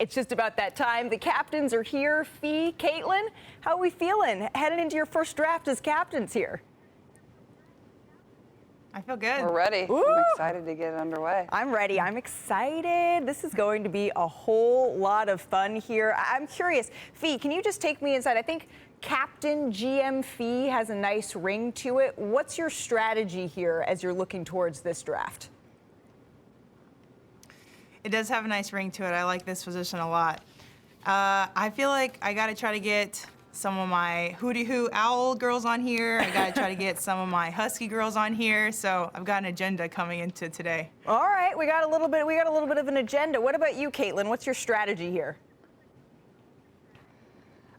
It's just about that time. The captains are here. Fee, Caitlin, how are we feeling heading into your first draft as captains here? I feel good. We're ready. Ooh. I'm excited to get underway. I'm ready. I'm excited. This is going to be a whole lot of fun here. I'm curious, Fee, can you just take me inside? I think Captain GM Fee has a nice ring to it. What's your strategy here as you're looking towards this draft? It does have a nice ring to it. I like this position a lot. I feel like I got to try to get some of my Hootie Hoo Owl girls on here. I got to try to get some of my Husky girls on here. So I've got an agenda coming into today. All right, we got a little bit of an agenda. What about you, Caitlin? What's your strategy here?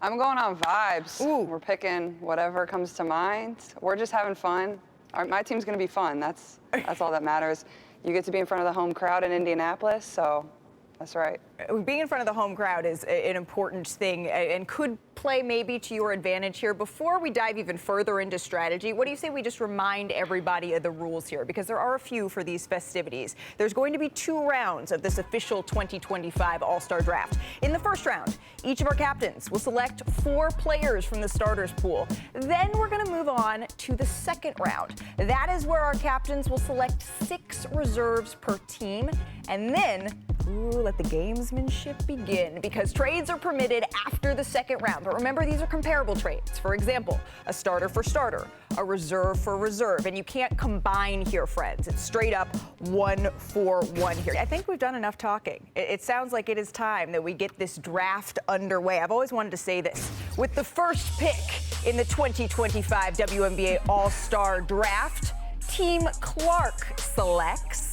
I'm going on vibes. Ooh. We're picking whatever comes to mind. We're just having fun. My team's going to be fun. That's all that matters. You get to be in front of the home crowd in Indianapolis, so that's right. Being in front of the home crowd is an important thing and could play maybe to your advantage here. Before we dive even further into strategy, what do you say we just remind everybody of the rules here? Because there are a few for these festivities. There's going to be 2 rounds of this official 2025 All-Star Draft. In the first round, each of our captains will select 4 players from the starters pool. Then we're going to move on to the second round. That is where our captains will select 6 reserves per team. And then, let the gamesmanship begin, because trades are permitted after the second round. But remember, these are comparable trades. For example, a starter for starter, a reserve for reserve. And you can't combine here, friends. It's straight up 1 for 1 here. I think we've done enough talking. It sounds like it is time that we get this draft underway. I've always wanted to say this. With the first pick in the 2025 WNBA All-Star Draft, Team Clark selects...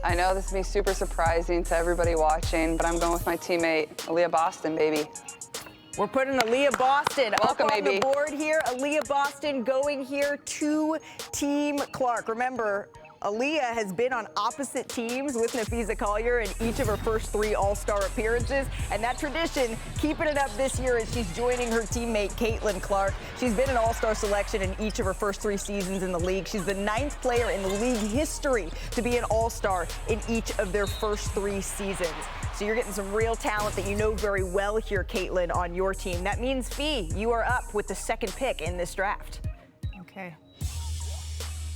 I know this will be super surprising to everybody watching, but I'm going with my teammate, Aaliyah Boston, baby. We're putting Aaliyah Boston Welcome, up on baby. the board here. Aaliyah Boston going here to Team Clark. Remember, Aaliyah has been on opposite teams with Napheesa Collier in each of her first 3 All-Star appearances, and that tradition, keeping it up this year as she's joining her teammate Caitlin Clark. She's been an All-Star selection in each of her first 3 seasons in the league. She's the 9th player in the league history to be an All-Star in each of their first 3 seasons. So you're getting some real talent that you know very well here, Caitlin, on your team. That means, Fee, you are up with the second pick in this draft.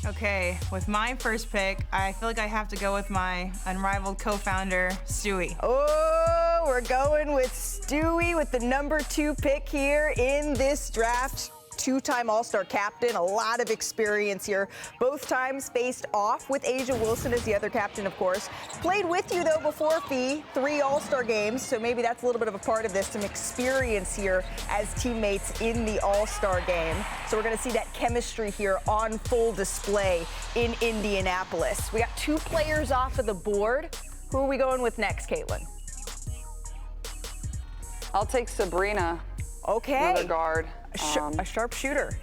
Okay, with my first pick, I feel like I have to go with my unrivaled co-founder, Stewie. Oh, we're going with Stewie with the number 2 pick here in this draft. 2-time All-Star captain, a lot of experience here. Both times faced off with A'ja Wilson as the other captain, of course. Played with you, though, before, Fee. 3 All-Star games, so maybe that's a little bit of a part of this, some experience here as teammates in the All-Star game. So we're going to see that chemistry here on full display in Indianapolis. We got 2 players off of the board. Who are we going with next, Caitlin? I'll take Sabrina. Okay. Another guard. A sharp shooter.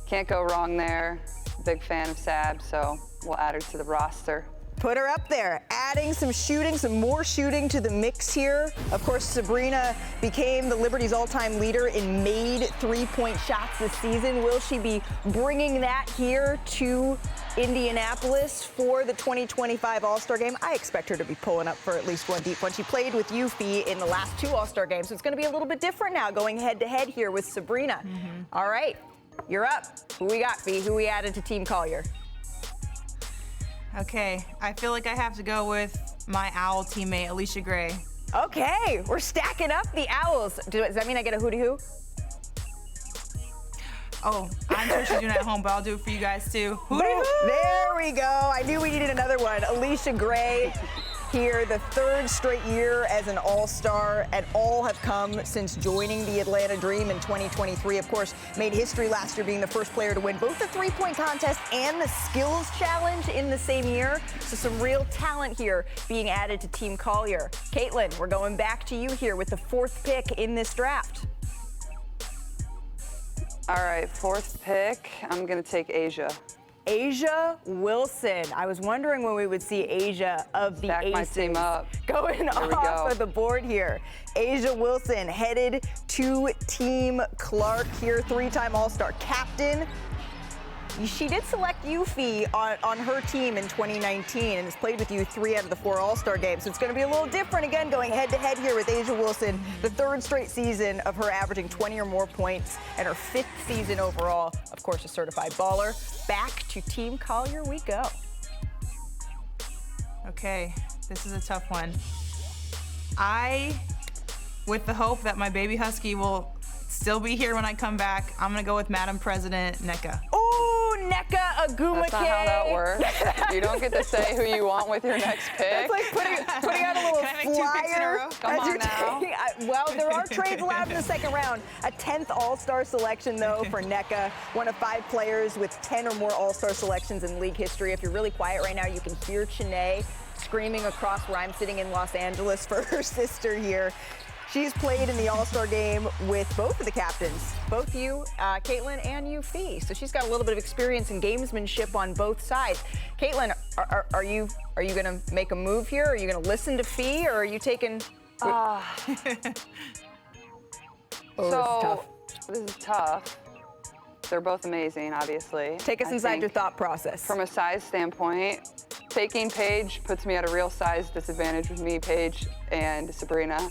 Can't go wrong there. Big fan of Sab, so we'll add her to the roster. Put her up there, adding some shooting, some more shooting to the mix here. Of course, Sabrina became the Liberty's all-time leader in made 3-point shots this season. Will she be bringing that here to Indianapolis for the 2025 All-Star game? I expect her to be pulling up for at least 1 deep one. She played with you, Fee, in the last 2 All-Star games, so it's going to be a little bit different now going head-to-head here with Sabrina. All right, you're up. Who we got, Fee? Who we added to Team Collier? Okay, I feel like I have to go with my Owl teammate, Alicia Gray. Okay, we're stacking up the Owls. Does that mean I get a Hootie Hoo? Oh, I'm sure she's doing it at home, but I'll do it for you guys too. Hootie Hoo! There we go. I knew we needed another one. Alicia Gray here, the 3rd straight year as an All-Star, and all have come since joining the Atlanta Dream in 2023. Of course, made history last year being the first player to win both the 3-point contest and the skills challenge in the same year. So some real talent here being added to Team Collier. Caitlin, we're going back to you here with the 4th pick in this draft. All right, 4th pick. I'm going to take A'ja. A'ja Wilson. I was wondering when we would see A'ja of the Back my Aces team up. going off of the board here. A'ja Wilson headed to Team Clark here, 3-time All-Star captain. She did select you, Fee, on her team in 2019 and has played with you 3 out of the 4 All-Star games. So it's going to be a little different again going head-to-head here with A'ja Wilson, the 3rd straight season of her averaging 20 or more points and her 5th season overall. Of course, a certified baller. Back to Team Collier we go. Okay, this is a tough one. With the hope that my baby husky will still be here when I come back, I'm gonna go with Madam President Nneka. Ooh, Nneka Agumake. That's not how that works. You don't get to say who you want with your next pick. It's like putting out a little Can I make flyer. 2 picks in a row? Come on now. Well, there are trades allowed in the second round. A 10th All-Star selection, though, for Nneka, one of 5 players with 10 or more All-Star selections in league history. If you're really quiet right now, you can hear Chanae screaming across where I'm sitting in Los Angeles for her sister here. She's played in the All-Star game with both of the captains, both you, Caitlin, and you, Fee. So she's got a little bit of experience in gamesmanship on both sides. Caitlin, are you going to make a move here? Are you going to listen to Fee, or are you taking? So tough. this is tough. They're both amazing, obviously. Take us inside your thought process. From a size standpoint, taking Paige puts me at a real size disadvantage with me, Paige, and Sabrina.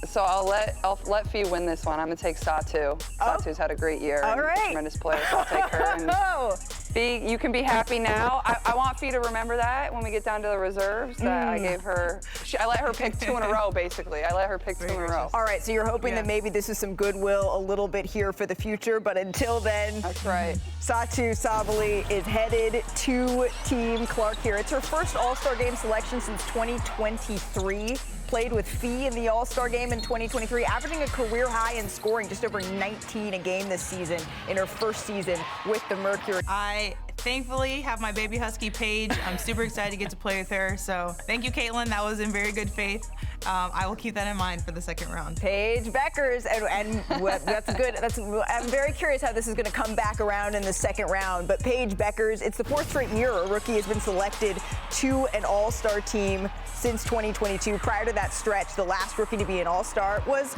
So I'll let Fee win this one. I'm gonna take Satu. Satu's had a great year. All right. Tremendous player, so I'll take her. And Fee, you can be happy now. I want Fee to remember that when we get down to the reserves, that I gave her. I let her pick 2 in a row, basically. I let her pick 2 in a row. All right, so you're hoping that maybe this is some goodwill a little bit here for the future, but until then, That's right. Satu Sabali is headed to Team Clark here. It's her first All-Star game selection since 2023. Played with Fee in the All-Star game in 2023, averaging a career high in scoring, just over 19 a game this season in her first season with the Mercury. I thankfully have my baby husky Paige. I'm super excited to get to play with her. So thank you, Caitlin. That was in very good faith. I will keep that in mind for the second round. Paige Beckers, and that's good. I'm very curious how this is going to come back around in the second round. But Paige Beckers, it's the 4th straight year a rookie has been selected to an All-Star team since 2022. Prior to that stretch, the last rookie to be an All-Star was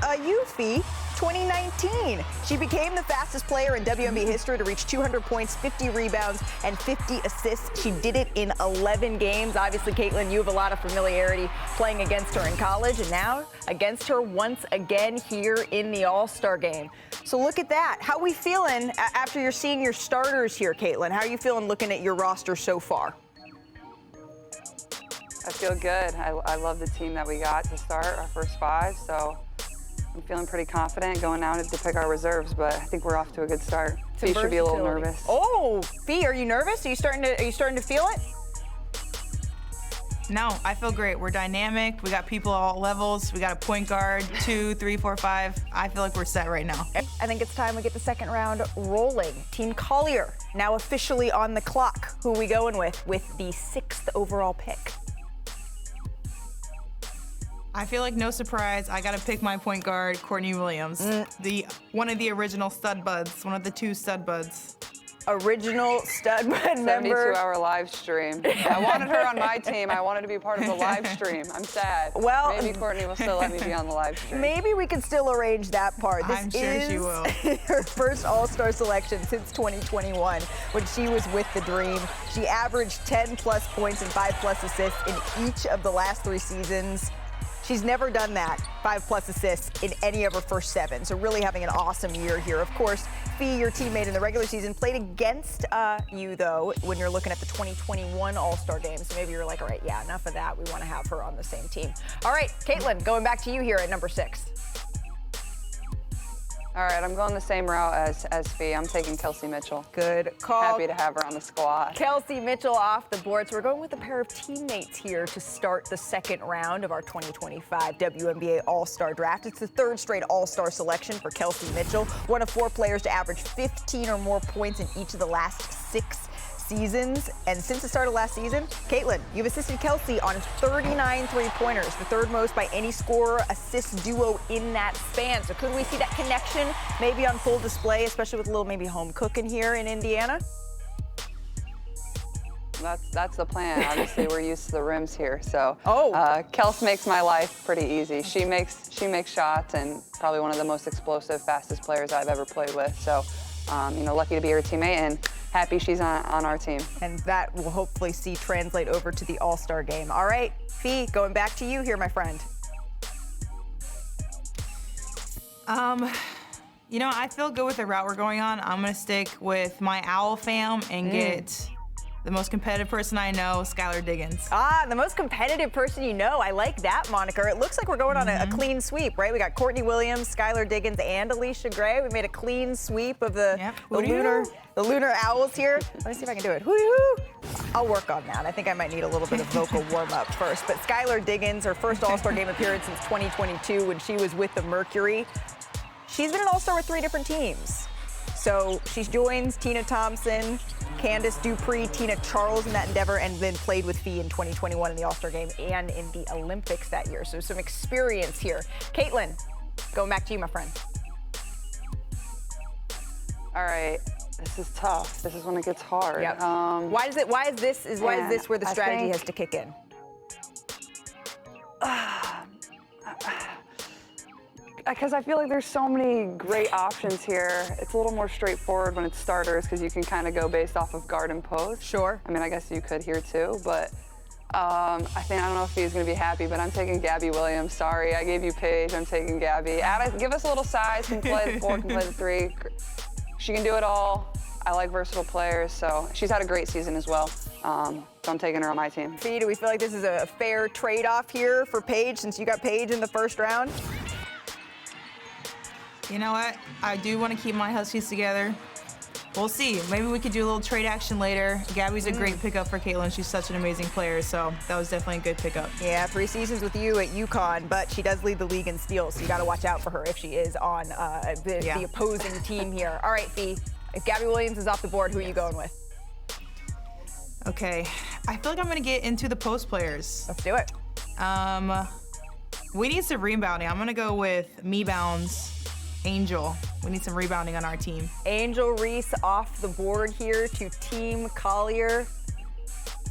Fee, 2019. She became the fastest player in WNBA history to reach 200 points, 50 rebounds, and 50 assists. She did it in 11 games. Obviously, Caitlin, you have a lot of familiarity playing against her in college, and now against her once again here in the All-Star game. So look at that. How are we feeling after you're seeing your starters here, Caitlin? How are you feeling looking at your roster so far? I feel good. I love the team that we got to start, our first 5, so I'm feeling pretty confident going now to pick our reserves, but I think we're off to a good start. Fee should be a little nervous. Oh, Fee, are you nervous? Are you starting to feel it? No, I feel great. We're dynamic. We got people all levels. We got a point guard, 2, 3, 4, 5. I feel like we're set right now. I think it's time we get the second round rolling. Team Collier now officially on the clock. Who are we going with the 6th overall pick? I feel like no surprise. I gotta pick my point guard, Courtney Williams, one of the original stud buds, one of the 2 stud buds. Original stud bud member. 72-hour live stream. I wanted her on my team. I wanted to be part of the live stream. I'm sad. Well, maybe Courtney will still let me be on the live stream. Maybe we can still arrange that part. I'm sure she will. Her first All-Star selection since 2021 when she was with the Dream. She averaged 10+ points and 5+ assists in each of the last 3 seasons. She's never done that, 5+ assists in any of her first 7. So really having an awesome year here. Of course, Fee, your teammate in the regular season, played against you, though, when you're looking at the 2021 All-Star game. So maybe you're like, all right, yeah, enough of that. We want to have her on the same team. All right, Caitlin, going back to you here at number 6. All right, I'm going the same route as Fee. I'm taking Kelsey Mitchell. Good call. Happy to have her on the squad. Kelsey Mitchell off the board. So we're going with a pair of teammates here to start the second round of our 2025 WNBA All-Star draft. It's the 3rd straight All-Star selection for Kelsey Mitchell, one of 4 players to average 15 or more points in each of the last 6 seasons. And since the start of last season, Caitlin, you've assisted Kelsey on 39 3-pointers, the 3rd most by any scorer assist duo in that span. So could we see that connection maybe on full display, especially with a little maybe home cooking here in Indiana? That's the plan. Obviously, we're used to the rims here, so Kels makes my life pretty easy. She makes shots, and probably one of the most explosive, fastest players I've ever played with. So lucky to be her teammate and happy she's on our team. And that will hopefully see translate over to the All-Star game. All right, Fee, going back to you here, my friend. I feel good with the route we're going on. I'm going to stick with my Owl fam and get the most competitive person I know, Skylar Diggins. Ah, the most competitive person you know. I like that moniker. It looks like we're going on a clean sweep, right? We got Courtney Williams, Skylar Diggins, and Alicia Gray. We made a clean sweep of the lunar owls here. Let me see if I can do it. Hoo-hoo! I'll work on that. I think I might need a little bit of vocal warm-up first. But Skylar Diggins, her first All-Star game appearance since 2022 when she was with the Mercury. She's been an All-Star with 3 different teams. So she joins Tina Thompson, Candace Dupree, Tina Charles in that endeavor, and then played with Fee in 2021 in the All-Star game and in the Olympics that year. So some experience here. Caitlin, going back to you, my friend. All right, this is tough. This is when it gets hard. Yep. Why is this where the strategy has to kick in? Because I feel like there's so many great options here. It's a little more straightforward when it's starters because you can kind of go based off of guard and post. Sure. I mean, I guess you could here too, but I don't know if he's going to be happy, but I'm taking Gabby Williams. Sorry, I gave you Paige. I'm taking Gabby. Give us a little size. Can play the 4, can play the 3. She can do it all. I like versatile players, so she's had a great season as well. So I'm taking her on my team. Fee, do we feel like this is a fair trade-off here for Paige since you got Paige in the first round? You know what? I do want to keep my Huskies together. We'll see. Maybe we could do a little trade action later. Gabby's a great pickup for Caitlin. She's such an amazing player, so that was definitely a good pickup. Yeah, 3 seasons with you at UConn, but she does lead the league in steals, so you got to watch out for her if she is on the opposing team here. All right, Fee, if Gabby Williams is off the board, who are you going with? Okay, I feel like I'm going to get into the post players. Let's do it. We need some rebounding. I'm going to go with Me-Bounds. Angel. We need some rebounding on our team. Angel Reese off the board here to Team Collier.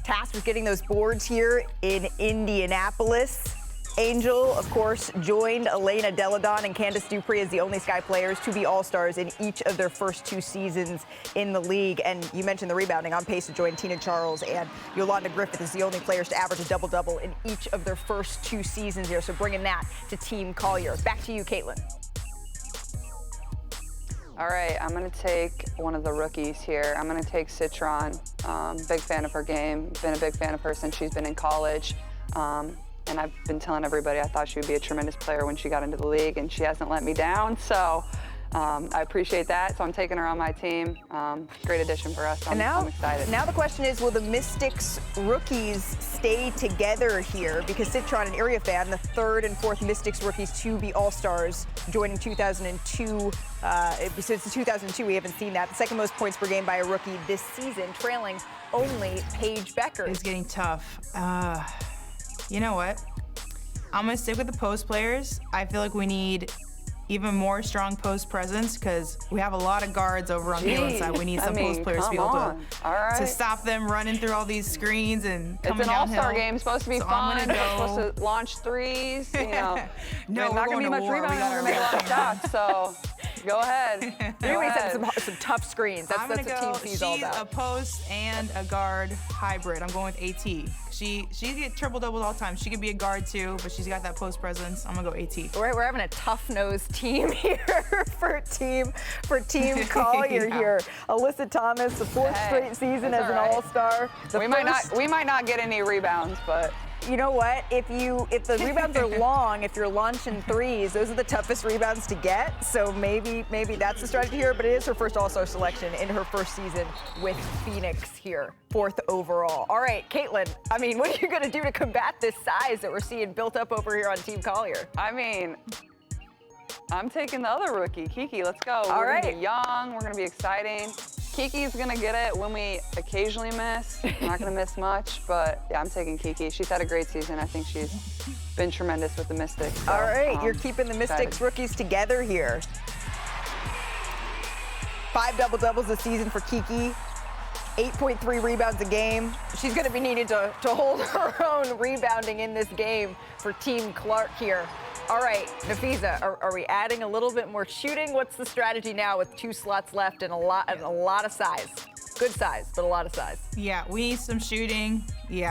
Tasked with getting those boards here in Indianapolis. Angel, of course, joined Elena Deladon and Candace Dupree as the only Sky players to be All-Stars in each of their first 2 seasons in the league. And you mentioned the rebounding, on pace to join Tina Charles and Yolanda Griffith as the only players to average a double-double in each of their first 2 seasons here. So bringing that to Team Collier. Back to you, Caitlin. All right, I'm going to take one of the rookies here. I'm going to take Citron. Big fan of her game. Been a big fan of her since she's been in college. And I've been telling everybody I thought she would be a tremendous player when she got into the league, and she hasn't let me down. So I appreciate that. So I'm taking her on my team. Great addition for us. I'm excited. Now the question is, will the Mystics rookies stay together here? Because Citron and Iriafan, the 3rd and 4th Mystics rookies to be All-Stars, joining 2002. Since 2002, we haven't seen that. The 2nd most points per game by a rookie this season, trailing only Paige Becker. It's getting tough. You know what? I'm going to stick with the post players. I feel like we need even more strong post presence because we have a lot of guards over on Caitlin's side. We need some post players to be able to stop them running through all these screens and coming downhill. It's an All-Star game. It's supposed to be fun. We're supposed to launch threes. You know. No, not going to be much rebounding. We're going to make a lot of shots. So go ahead. You're going to set some tough screens. That's what Team C's all about. She's a post and a guard hybrid. I'm going with AT. She gets triple-doubles all the time. She could be a guard too, but she's got that post presence. I'm gonna go AT. We're having a tough-nosed team here for Team Collier here. Alyssa Thomas, the 4th straight season as an All-Star. We might not get any rebounds, but you know what? If the rebounds are long, if you're launching threes, those are the toughest rebounds to get. So maybe that's the strategy here. But it is her first All-Star selection in her first season with Phoenix here, 4th overall. All right, Caitlin. I mean, what are you going to do to combat this size that we're seeing built up over here on Team Collier? I mean, I'm taking the other rookie, Kiki. Let's go. All right. We're going to be young. We're going to be exciting. Kiki's going to get it when we occasionally miss. I'm not going to miss much, but yeah, I'm taking Kiki. She's had a great season. I think she's been tremendous with the Mystics. So, all right, you're keeping the Mystics rookies together here. 5 double-doubles this season for Kiki. 8.3 rebounds a game. She's going to be needed to hold her own rebounding in this game for Team Clark here. All right, Napheesa, are we adding a little bit more shooting? What's the strategy now with 2 slots left and a lot of size? Good size, but a lot of size. Yeah, we need some shooting. We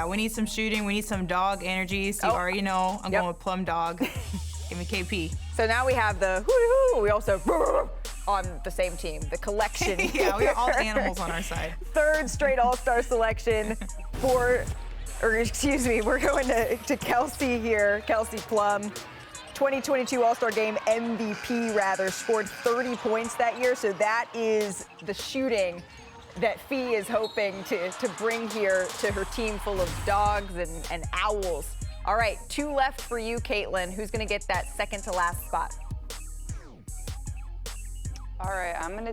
need some dog energy. So you already know I'm going with Plum Dog. Give me KP. So now we have the hoo-hoo. We also on the same team, the collection. Yeah, we are all animals on our side. 3rd straight All-Star selection we're going to Kelsey here, Kelsey Plum. 2022 All-Star Game MVP, rather, scored 30 points that year. So that is the shooting that Fee is hoping to bring here to her team full of dogs and owls. All right, 2 left for you, Caitlin. Who's going to get that second to last spot? All right, I'm gonna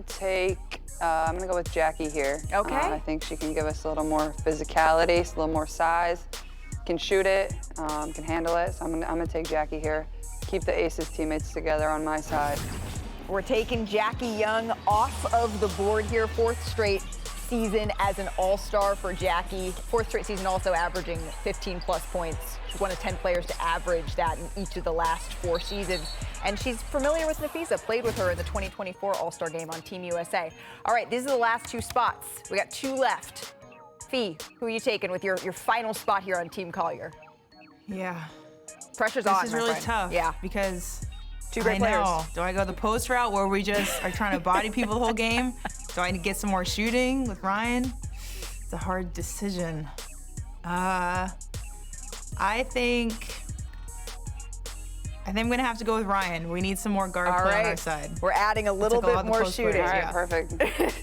go with Jackie here. Okay. I think she can give us a little more physicality, a little more size, can shoot it, can handle it. So I'm gonna take Jackie here. Keep the Aces teammates together on my side. We're taking Jackie Young off of the board here. 4th straight season as an All-Star for Jackie. 4th straight season also averaging 15-plus points. She's one of 10 players to average that in each of the last 4 seasons. And she's familiar with Napheesa, played with her in the 2024 All-Star Game on Team USA. All right, these are the last 2 spots. We got 2 left. Fee, who are you taking with your final spot here on Team Collier? Yeah. Pressure's on, This is really tough. Yeah. Because 2 great I players. know. Do I go the post route where we just are trying to body people the whole game? Do I need to get some more shooting with Ryan? It's a hard decision. I think I'm gonna have to go with Ryan. We need some more guard play on our side. We're adding a little bit more shooting. All right, perfect.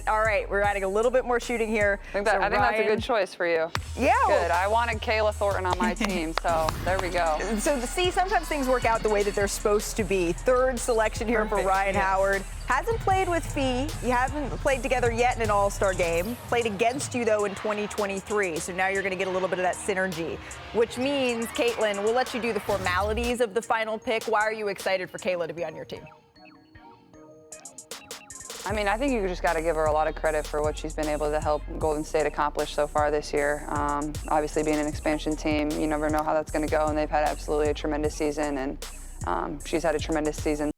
All right, we're adding a little bit more shooting here. I think that's a good choice for you. Yeah. Good. I wanted Kayla Thornton on my team, so there we go. So see, sometimes things work out the way that they're supposed to be. 3rd selection here for Ryan Howard. Hasn't played with Fee. You haven't played together yet in an All-Star game. Played against you, though, in 2023. So now you're going to get a little bit of that synergy, which means, Caitlin, we'll let you do the formalities of the final pick. Why are you excited for Kayla to be on your team? I mean, I think you just got to give her a lot of credit for what she's been able to help Golden State accomplish so far this year. Obviously, being an expansion team, you never know how that's going to go, and they've had absolutely a tremendous season, and she's had a tremendous season.